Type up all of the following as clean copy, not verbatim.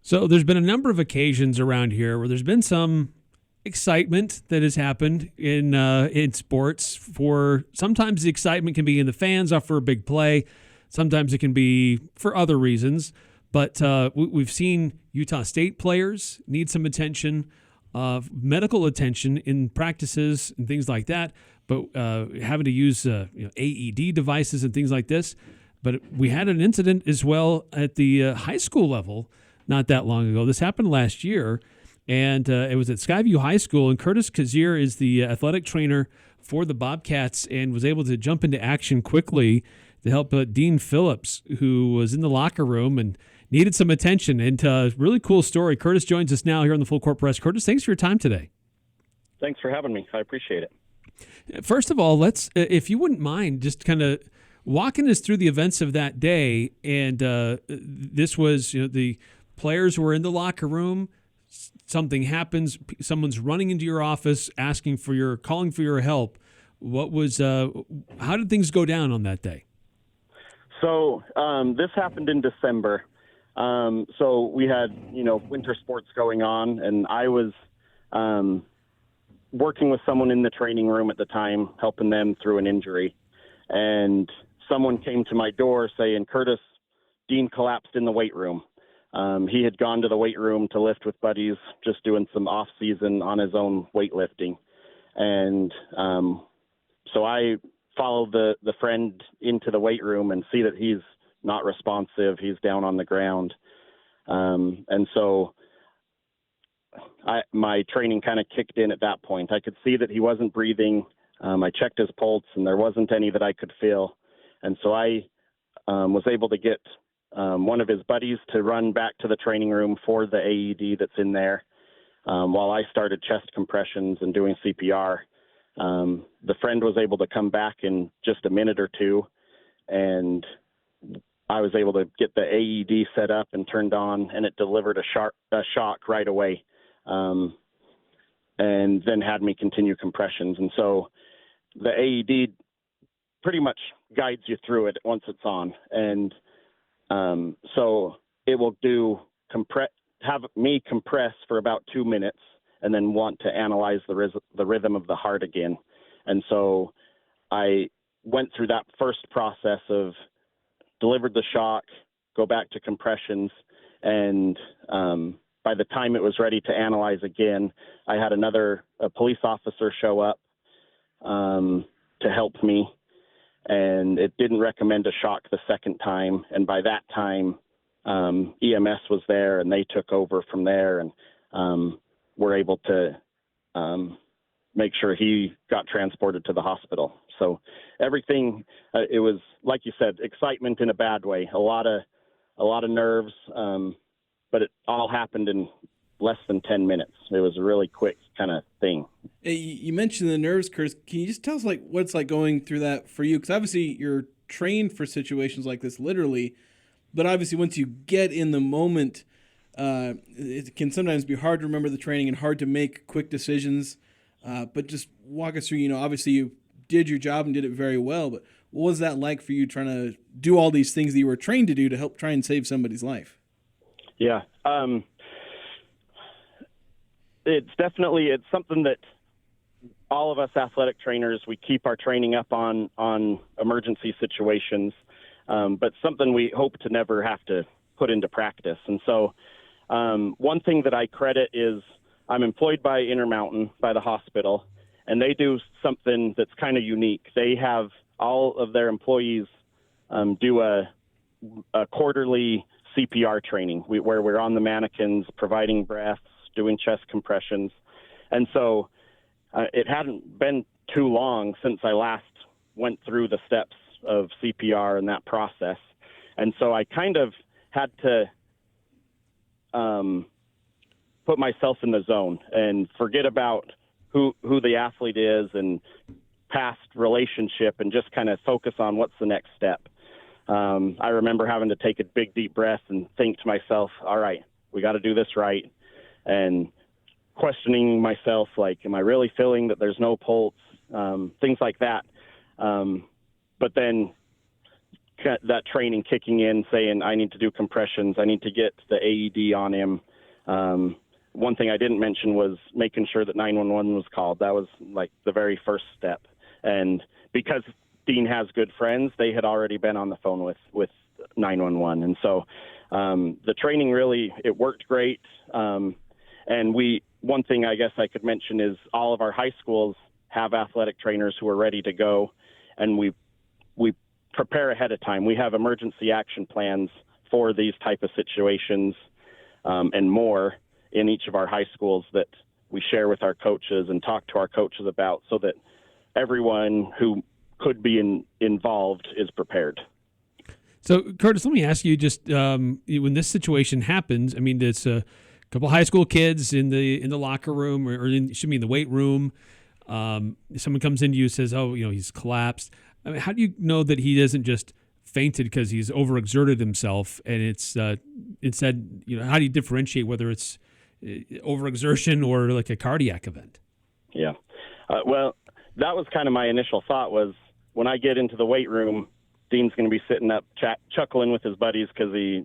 So there's been a number of occasions around here where there's been some excitement that has happened in sports. For sometimes the excitement can be in the fans off for a big play. Sometimes it can be for other reasons. But we've seen Utah State players need some attention, medical attention in practices and things like that. But having to use AED devices and things like this. But we had an incident as well at the high school level not that long ago. This happened last year, and it was at Skyview High School, and Curtis Cazier is the athletic trainer for the Bobcats and was able to jump into action quickly to help Dean Phillips, who was in the locker room and needed some attention. And really cool story. Curtis joins us now here on the Full Court Press. Curtis, thanks for your time today. Thanks for having me. I appreciate it. First of all, let's, if you wouldn't mind, just kind of walking us through the events of that day. And this was, the players were in the locker room. Something happens. Someone's running into your office, calling for your help. What was? How did things go down on that day? So this happened in December. So we had winter sports going on, and I was working with someone in the training room at the time, helping them through an injury, and someone came to my door saying, "Curtis, Dean collapsed in the weight room." He had gone to the weight room to lift with buddies, just doing some off season on his own weightlifting. And so I followed the friend into the weight room and see that he's not responsive. He's down on the ground. And so my training kind of kicked in at that point. I could see that he wasn't breathing. I checked his pulse and there wasn't any that I could feel. And so I was able to get one of his buddies to run back to the training room for the AED that's in there while I started chest compressions and doing CPR. The friend was able to come back in just a minute or two, and I was able to get the AED set up and turned on, and it delivered a shock right away, and then had me continue compressions. And so the AED pretty much guides you through it once it's on. And so it will have me compress for about 2 minutes and then want to analyze the rhythm of the heart again. And so I went through that first process of delivered the shock, go back to compressions. And by the time it was ready to analyze again, I had a police officer show up to help me. And it didn't recommend a shock the second time. And by that time, EMS was there, and they took over from there and were able to make sure he got transported to the hospital. So everything, it was, like you said, excitement in a bad way, a lot of nerves, but it all happened in less than 10 minutes. It was a really quick kind of thing. Hey, you mentioned the nerves, Curtis. Can you just tell us what it's like going through that for you? Because obviously you're trained for situations like this, literally. But obviously once you get in the moment, it can sometimes be hard to remember the training and hard to make quick decisions. But just walk us through, obviously you did your job and did it very well. But what was that like for you trying to do all these things that you were trained to do to help try and save somebody's life? Yeah. It's something that all of us athletic trainers, we keep our training up on emergency situations, but something we hope to never have to put into practice. And so one thing that I credit is I'm employed by Intermountain, by the hospital, and they do something that's kind of unique. They have all of their employees do a quarterly CPR training where we're on the mannequins, providing breaths, doing chest compressions. And so it hadn't been too long since I last went through the steps of CPR and that process. And so I kind of had to put myself in the zone and forget about who the athlete is and past relationship and just kind of focus on what's the next step. I remember having to take a big, deep breath and think to myself, all right, we got to do this right. And questioning myself, like, am I really feeling that there's no pulse? Things like that. But then that training kicking in, saying, I need to do compressions, I need to get the AED on him. One thing I didn't mention was making sure that 911 was called. That was like the very first step. And because Dean has good friends, they had already been on the phone with 911. And so the training really, it worked great. And one thing I guess I could mention is all of our high schools have athletic trainers who are ready to go. And we prepare ahead of time. We have emergency action plans for these type of situations and more in each of our high schools that we share with our coaches and talk to our coaches about, so that everyone who could be involved is prepared. So, Curtis, let me ask you, just when this situation happens, I mean, it's a couple high school kids in the locker room, or in the weight room. Someone comes into you and says, "Oh, he's collapsed." I mean, how do you know that he isn't just fainted because he's overexerted himself? And it's instead, how do you differentiate whether it's overexertion or like a cardiac event? Yeah, well, that was kind of my initial thought, was when I get into the weight room, Dean's going to be sitting up chuckling with his buddies because he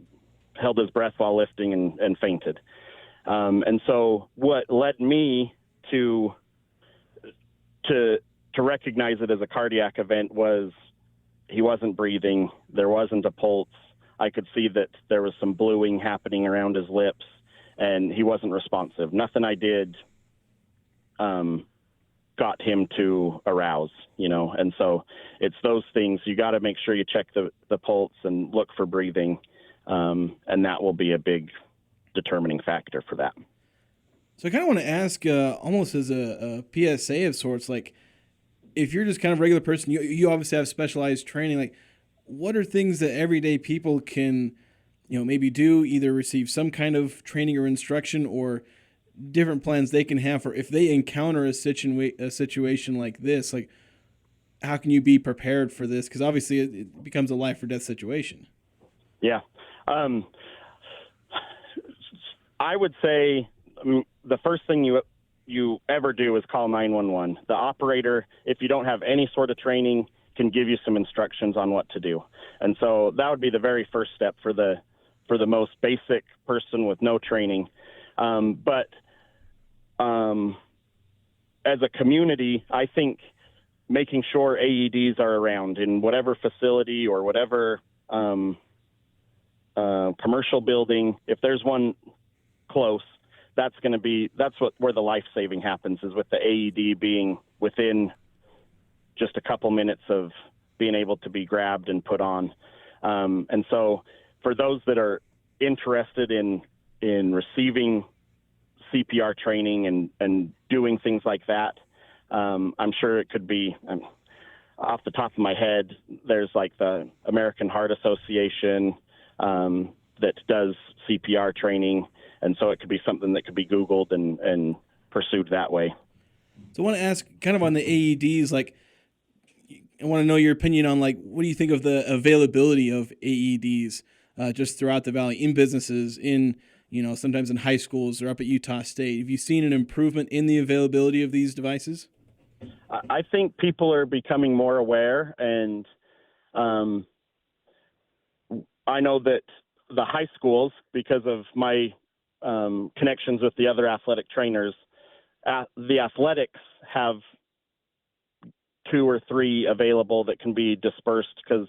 held his breath while lifting and fainted. And so what led me to recognize it as a cardiac event was he wasn't breathing. There wasn't a pulse. I could see that there was some bluing happening around his lips, and he wasn't responsive. Nothing I did got him to arouse, and so it's those things. You got to make sure you check the pulse and look for breathing, and that will be a big determining factor for that. So I kind of want to ask, almost as a PSA of sorts, like, if you're just kind of a regular person, you obviously have specialized training, like, what are things that everyday people can, maybe do, either receive some kind of training or instruction, or different plans they can have for if they encounter a situation like this? Like, how can you be prepared for this? Because obviously it becomes a life or death situation. Yeah. I would say the first thing you ever do is call 911. The operator, if you don't have any sort of training, can give you some instructions on what to do. And so that would be the very first step for the most basic person with no training. But as a community, I think making sure AEDs are around in whatever facility or whatever commercial building, if there's one close, that's where the life-saving happens, is with the AED being within just a couple minutes of being able to be grabbed and put on. And so for those that are interested in receiving CPR training and doing things like that, I'm sure it could be, off the top of my head, there's like the American Heart Association that does CPR training. And so it could be something that could be Googled and pursued that way. So I want to ask, kind of on the AEDs, like, I want to know your opinion on, like, what do you think of the availability of AEDs just throughout the valley, in businesses, in, sometimes in high schools or up at Utah State? Have you seen an improvement in the availability of these devices? I think people are becoming more aware, and I know that the high schools, because of my connections with the other athletic trainers, the athletics have 2 or 3 available that can be dispersed, because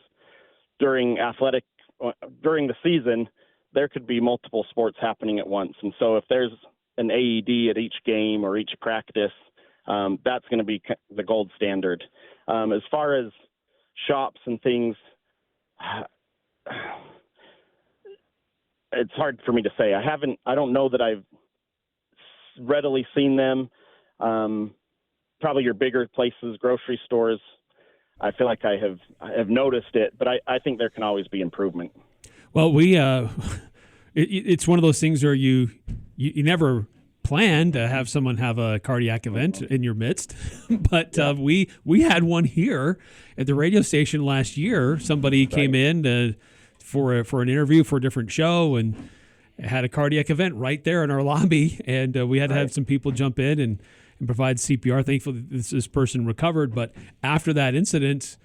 during the season, there could be multiple sports happening at once. And so if there's an AED at each game or each practice, that's going to be the gold standard. As far as shops and things, it's hard for me to say. I don't know that I've readily seen them. Probably your bigger places, grocery stores, I feel like I have noticed it, but I think there can always be improvement. Well, it's one of those things where you never plan to have someone have a cardiac event in your midst, but we had one here at the radio station last year. Somebody came in for an interview for a different show and had a cardiac event right there in our lobby, and we had to have some people jump in and provide CPR. Thankfully, this person recovered, but after that incident,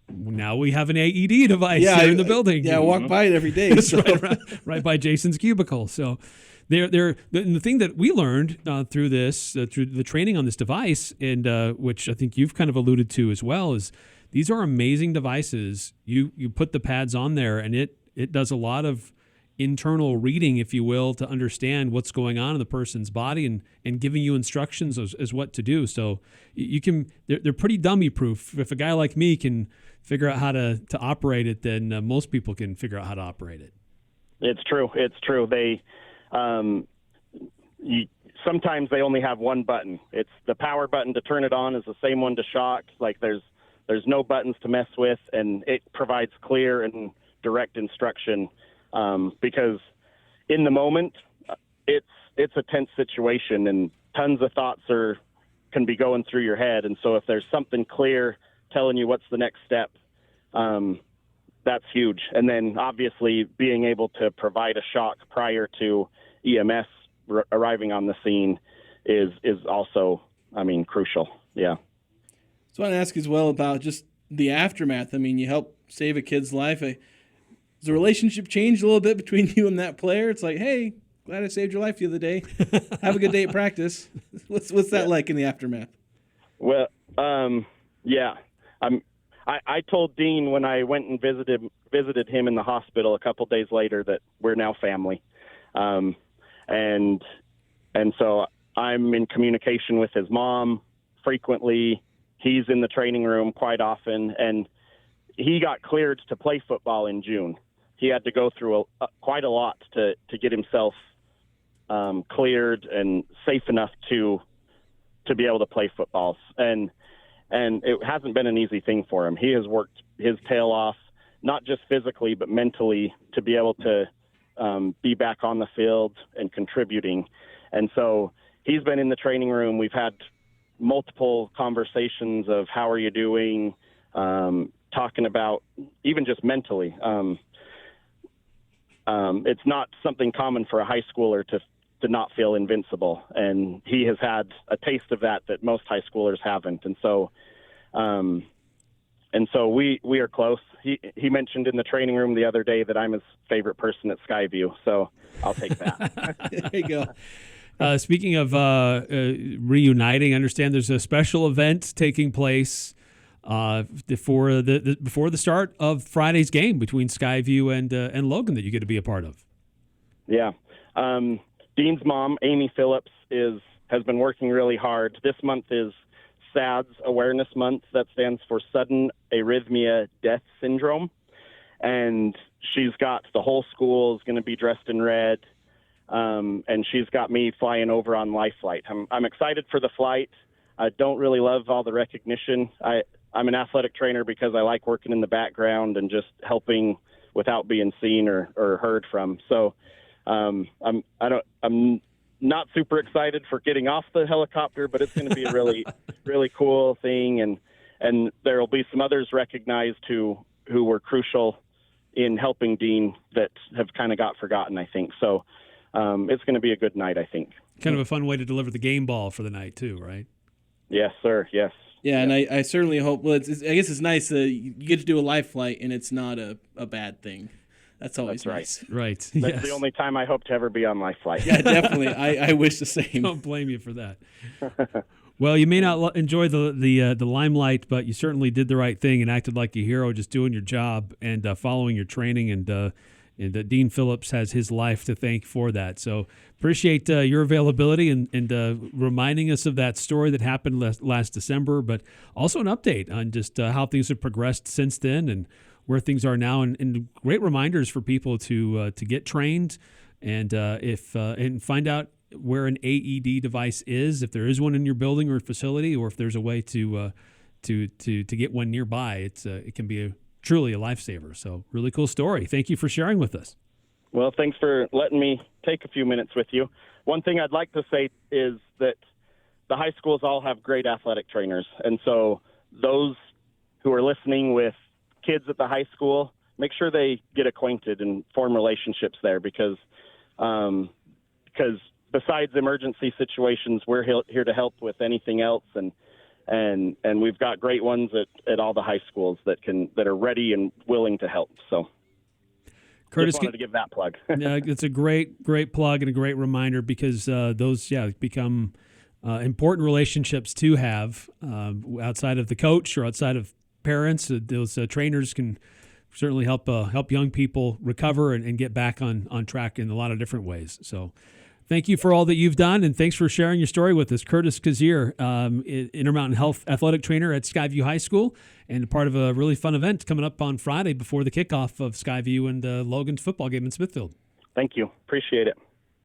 now we have an AED device here in the building. Yeah, I walk by it every day. So. right by Jason's cubicle. So the thing that we learned through this, through the training on this device, and which I think you've kind of alluded to as well, is these are amazing devices. You put the pads on there, and it does a lot of internal reading, if you will, to understand what's going on in the person's body and giving you instructions as what to do. So they're pretty dummy proof. If a guy like me can figure out how to operate it, then most people can figure out how to operate it. It's true. They sometimes they only have one button. It's the power button to turn it on is the same one to shock. Like there's no buttons to mess with, and it provides clear and direct instruction. Because in the moment, it's a tense situation, and tons of thoughts can be going through your head. And so if there's something clear telling you what's the next step, that's huge. And then obviously being able to provide a shock prior to EMS arriving on the scene is also, crucial. Yeah. So I want to ask as well about just the aftermath. I mean, you help save a kid's life. Has the relationship changed a little bit between you and that player? It's like, hey, glad I saved your life the other day. Have a good day at practice. What's that like in the aftermath? Well, yeah. I told Dean when I went and visited him in the hospital a couple days later that we're now family. And so I'm in communication with his mom frequently. He's in the training room quite often, and he got cleared to play football in June. He had to go through quite a lot to get himself cleared and safe enough to be able to play football. And it hasn't been an easy thing for him. He has worked his tail off, not just physically, but mentally, to be able to be back on the field and contributing. And so he's been in the training room. We've had multiple conversations of how are you doing, talking about even just mentally. It's not something common for a high schooler to not feel invincible. And he has had a taste of that most high schoolers haven't. And so we are close. He mentioned in the training room the other day that I'm his favorite person at Skyview. So I'll take that. There you go. Speaking of reuniting, I understand there's a special event taking place before the start of Friday's game between Skyview and Logan that you get to be a part of. Yeah. Dean's mom, Amy Phillips, has been working really hard. This month is SADS Awareness Month. That stands for Sudden Arrhythmia Death Syndrome. And she's got the whole school is going to be dressed in red. And she's got me flying over on Life Flight. I'm excited for the flight. I don't really love all the recognition. I'm an athletic trainer because I like working in the background and just helping without being seen or heard from. So I'm not super excited for getting off the helicopter, but it's going to be a really, really cool thing. And there will be some others recognized who were crucial in helping Dean that have kind of got forgotten, I think. So it's going to be a good night, I think. Kind of a fun way to deliver the game ball for the night too, right? Yes, sir. Yes. Yeah, and I certainly hope. Well, I guess it's nice that you get to do a live flight, and it's not a bad thing. That's always nice. Right. That's yes. the only time I hope to ever be on Life Flight. Yeah, definitely. I wish the same. Don't blame you for that. Well, you may not enjoy the limelight, but you certainly did the right thing and acted like a hero, just doing your job and following your training. And Dean Phillips has his life to thank for that. So appreciate your availability and reminding us of that story that happened last December, but also an update on just how things have progressed since then and where things are now, and great reminders for people to get trained and and find out where an AED device is, if there is one in your building or facility, or if there's a way to get one nearby. It can be truly a lifesaver. So really cool story. Thank you for sharing with us. Well, thanks for letting me take a few minutes with you. One thing I'd like to say is that the high schools all have great athletic trainers. And so those who are listening with kids at the high school, make sure they get acquainted and form relationships there because besides emergency situations, we're here to help with anything else. And and we've got great ones at all the high schools that are ready and willing to help. So Curtis, just wanted to give that plug. Yeah, it's a great plug and a great reminder, because those become important relationships to have outside of the coach or outside of parents. Those trainers can certainly help young people recover and get back on track in a lot of different ways. So thank you for all that you've done, and thanks for sharing your story with us. Curtis Cazier, Intermountain Health athletic trainer at Skyview High School, and part of a really fun event coming up on Friday before the kickoff of Skyview and Logan's football game in Smithfield. Thank you. Appreciate it.